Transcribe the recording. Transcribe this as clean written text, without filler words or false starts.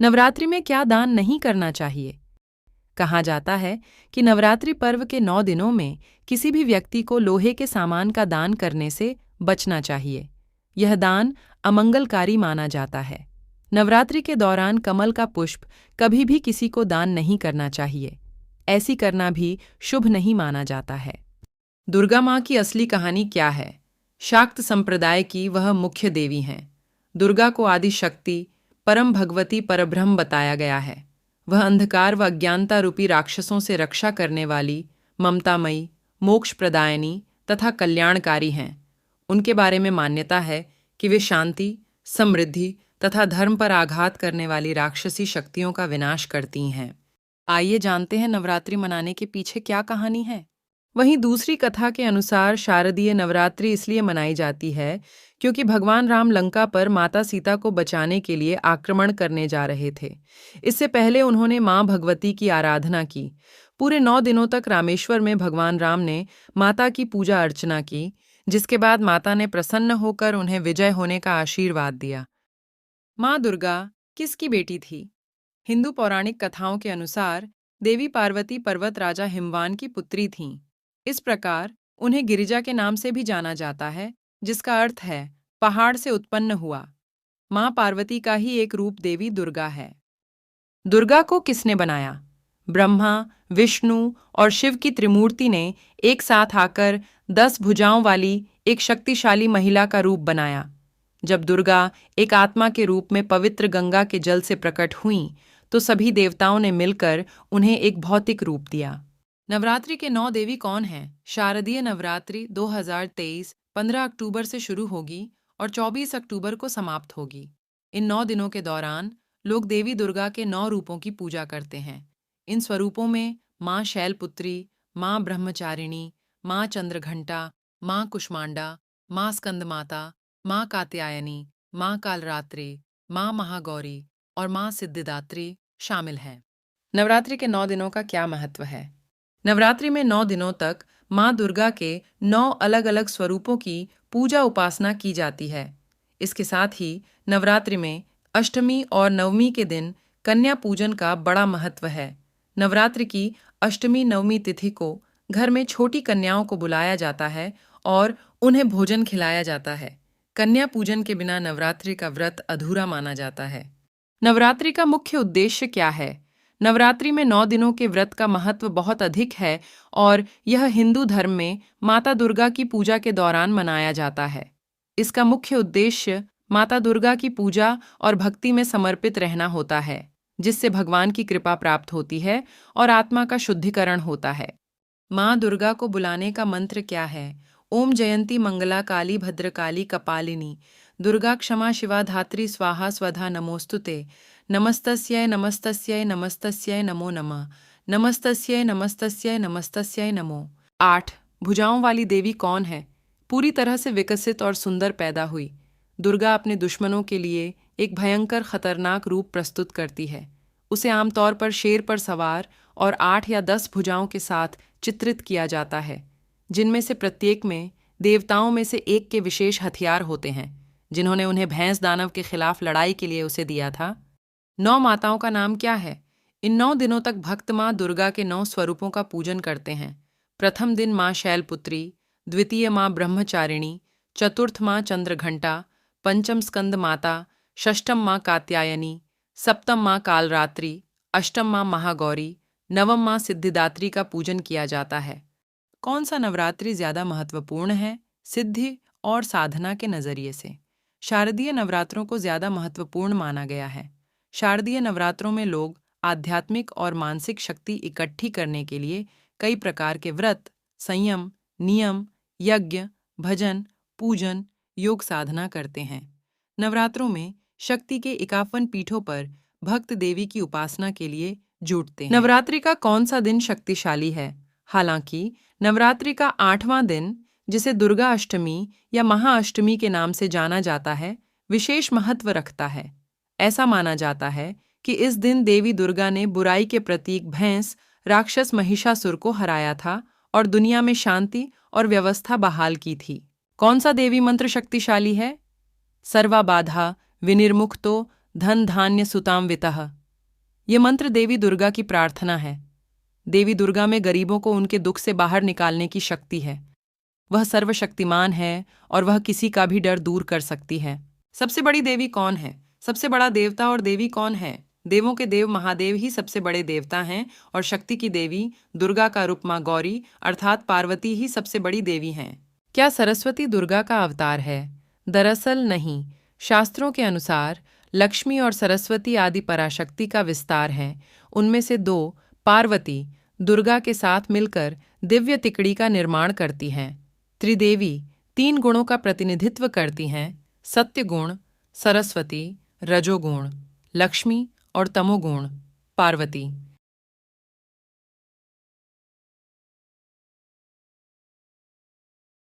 नवरात्रि में क्या दान नहीं करना चाहिए? कहा जाता है कि नवरात्रि पर्व के 9 दिनों में किसी भी व्यक्ति को लोहे के सामान का दान करने से बचना चाहिए। यह दान अमंगलकारी माना जाता है। नवरात्रि के दौरान कमल का पुष्प कभी भी किसी को दान नहीं करना चाहिए। ऐसी करना भी शुभ नहीं माना जाता है। दुर्गा माँ की असली कहानी क्या है? शाक्त संप्रदाय की वह मुख्य देवी हैं। दुर्गा को आदि शक्ति, परम भगवती परब्रह्म बताया गया है। वह अंधकार व अज्ञानता रूपी राक्षसों से रक्षा करने वाली, ममतामयी, मोक्ष प्रदायिनी तथा कल्याणकारी हैं। उनके बारे में मान्यता है कि वे शांति, समृद्धि तथा धर्म पर आघात करने वाली राक्षसी शक्तियों का विनाश करती हैं। आइए जानते हैं नवरात्रि मनाने के पीछे क्या कहानी है। वहीं दूसरी कथा के अनुसार शारदीय नवरात्रि इसलिए मनाई जाती है क्योंकि भगवान राम लंका पर माता सीता को बचाने के लिए आक्रमण करने जा रहे थे। इससे पहले उन्होंने मां भगवती की आराधना की। पूरे 9 दिनों तक रामेश्वर में भगवान राम ने माता की पूजा अर्चना की, जिसके बाद माता ने प्रसन्न होकर उन्हें विजय होने का आशीर्वाद दिया। मां दुर्गा किसकी बेटी थी? हिंदू पौराणिक कथाओं के अनुसार देवी पार्वती पर्वत राजा हिमवान की पुत्री थीं। इस प्रकार उन्हें गिरिजा के नाम से भी जाना जाता है, जिसका अर्थ है पहाड़ से उत्पन्न हुआ। मां पार्वती का ही एक रूप देवी दुर्गा है। दुर्गा को किसने बनाया? ब्रह्मा, विष्णु और शिव की त्रिमूर्ति ने एक साथ आकर 10 भुजाओं वाली एक शक्तिशाली महिला का रूप बनाया। जब दुर्गा एक आत्मा के रूप में पवित्र गंगा के जल से प्रकट हुईं, तो सभी देवताओं ने मिलकर उन्हें एक भौतिक रूप दिया। नवरात्रि के 9 देवी कौन हैं? शारदीय नवरात्रि 2023 15 अक्टूबर से शुरू होगी और 24 अक्टूबर को समाप्त होगी। इन 9 दिनों के दौरान लोग देवी दुर्गा के 9 रूपों की पूजा करते हैं। इन स्वरूपों में माँ शैलपुत्री, माँ ब्रह्मचारिणी, माँ चंद्रघंटा, माँ कुष्मांडा, माँ स्कंदमाता, माँ कात्यायनी, माँ कालरात्रि, माँ महागौरी और माँ सिद्धिदात्री शामिल हैं। नवरात्रि के 9 दिनों का क्या महत्व है? नवरात्रि में 9 दिनों तक माँ दुर्गा के 9 अलग अलग स्वरूपों की पूजा उपासना की जाती है। इसके साथ ही नवरात्रि में अष्टमी और नवमी के दिन कन्या पूजन का बड़ा महत्व है। नवरात्रि की अष्टमी नवमी तिथि को घर में छोटी कन्याओं को बुलाया जाता है और उन्हें भोजन खिलाया जाता है। कन्या पूजन के बिना नवरात्रि का व्रत अधूरा माना जाता है। नवरात्रि का मुख्य उद्देश्य क्या है? नवरात्रि में 9 दिनों के व्रत का महत्व बहुत अधिक है और यह हिंदू धर्म में माता दुर्गा की पूजा के दौरान मनाया जाता है। इसका मुख्य उद्देश्य माता दुर्गा की पूजा और भक्ति में समर्पित रहना होता है, जिससे भगवान की कृपा प्राप्त होती है और आत्मा का शुद्धिकरण होता है। माँ दुर्गा को बुलाने का मंत्र क्या है? ओम जयंती मंगला काली भद्रकाली कपालिनी दुर्गा क्षमा शिवा धात्री स्वाहा स्वधा नमोस्तुते नमस्तस्यै नमस्तस्यै नमस्तस्यै नमो नमः नमस्तस्यै नमस्तस्यै नमस्तस्यै नमो। 8 भुजाओं वाली देवी कौन है? पूरी तरह से विकसित और सुंदर पैदा हुई दुर्गा अपने दुश्मनों के लिए एक भयंकर खतरनाक रूप प्रस्तुत करती है। उसे आमतौर पर शेर पर सवार और 8 या 10 भुजाओं के साथ चित्रित किया जाता है, जिनमें से प्रत्येक में देवताओं में से एक के विशेष हथियार होते हैं, जिन्होंने उन्हें भैंस दानव के खिलाफ लड़ाई के लिए उसे दिया था। 9 माताओं का नाम क्या है? इन 9 दिनों तक भक्त माँ दुर्गा के 9 स्वरूपों का पूजन करते हैं। प्रथम दिन माँ शैलपुत्री, द्वितीय माँ ब्रह्मचारिणी, चतुर्थ माँ चंद्रघंटा, पंचम स्कंद माता, षष्ठम माँ कात्यायनी, सप्तम माँ कालरात्रि, अष्टम माँ महागौरी, नवम माँ सिद्धिदात्री का पूजन किया जाता है। कौन सा नवरात्रि ज्यादा महत्वपूर्ण है? सिद्धि और साधना के नजरिए से शारदीय नवरात्रों को ज्यादा महत्वपूर्ण माना गया है। शारदीय नवरात्रों में लोग आध्यात्मिक और मानसिक शक्ति इकट्ठी करने के लिए कई प्रकार के व्रत, संयम, नियम, यज्ञ, भजन, पूजन, योग साधना करते हैं। नवरात्रों में शक्ति के 51 पीठों पर भक्त देवी की उपासना के लिए जुटते हैं। नवरात्रि का कौन सा दिन शक्तिशाली है? हालांकि नवरात्रि का 8वां दिन, जिसे दुर्गा अष्टमी या महाअष्टमी के नाम से जाना जाता है, विशेष महत्व रखता है। ऐसा माना जाता है कि इस दिन देवी दुर्गा ने बुराई के प्रतीक भैंस राक्षस महिषासुर को हराया था और दुनिया में शांति और व्यवस्था बहाल की थी। कौन सा देवी मंत्र शक्तिशाली है? सर्वा बाधा विनिर्मुक्तो धन धान्य सुताम वितः। ये मंत्र देवी दुर्गा की प्रार्थना है। देवी दुर्गा में गरीबों को उनके दुख से बाहर निकालने की शक्ति है। वह सर्वशक्तिमान है और वह किसी का भी डर दूर कर सकती है। सबसे बड़ी देवी कौन है? सबसे बड़ा देवता और देवी कौन है? देवों के देव महादेव ही सबसे बड़े देवता हैं और शक्ति की देवी दुर्गा का रूप माँ गौरी अर्थात पार्वती ही सबसे बड़ी देवी हैं। क्या सरस्वती दुर्गा का अवतार है? दरअसल नहीं। शास्त्रों के अनुसार लक्ष्मी और सरस्वती आदि पराशक्ति का विस्तार हैं। उनमें से दो, पार्वती दुर्गा के साथ मिलकर दिव्य तिकड़ी का निर्माण करती हैं। त्रिदेवी तीन गुणों का प्रतिनिधित्व करती हैं: सत्य गुण सरस्वती, रजोगुण लक्ष्मी और तमोगुण पार्वती।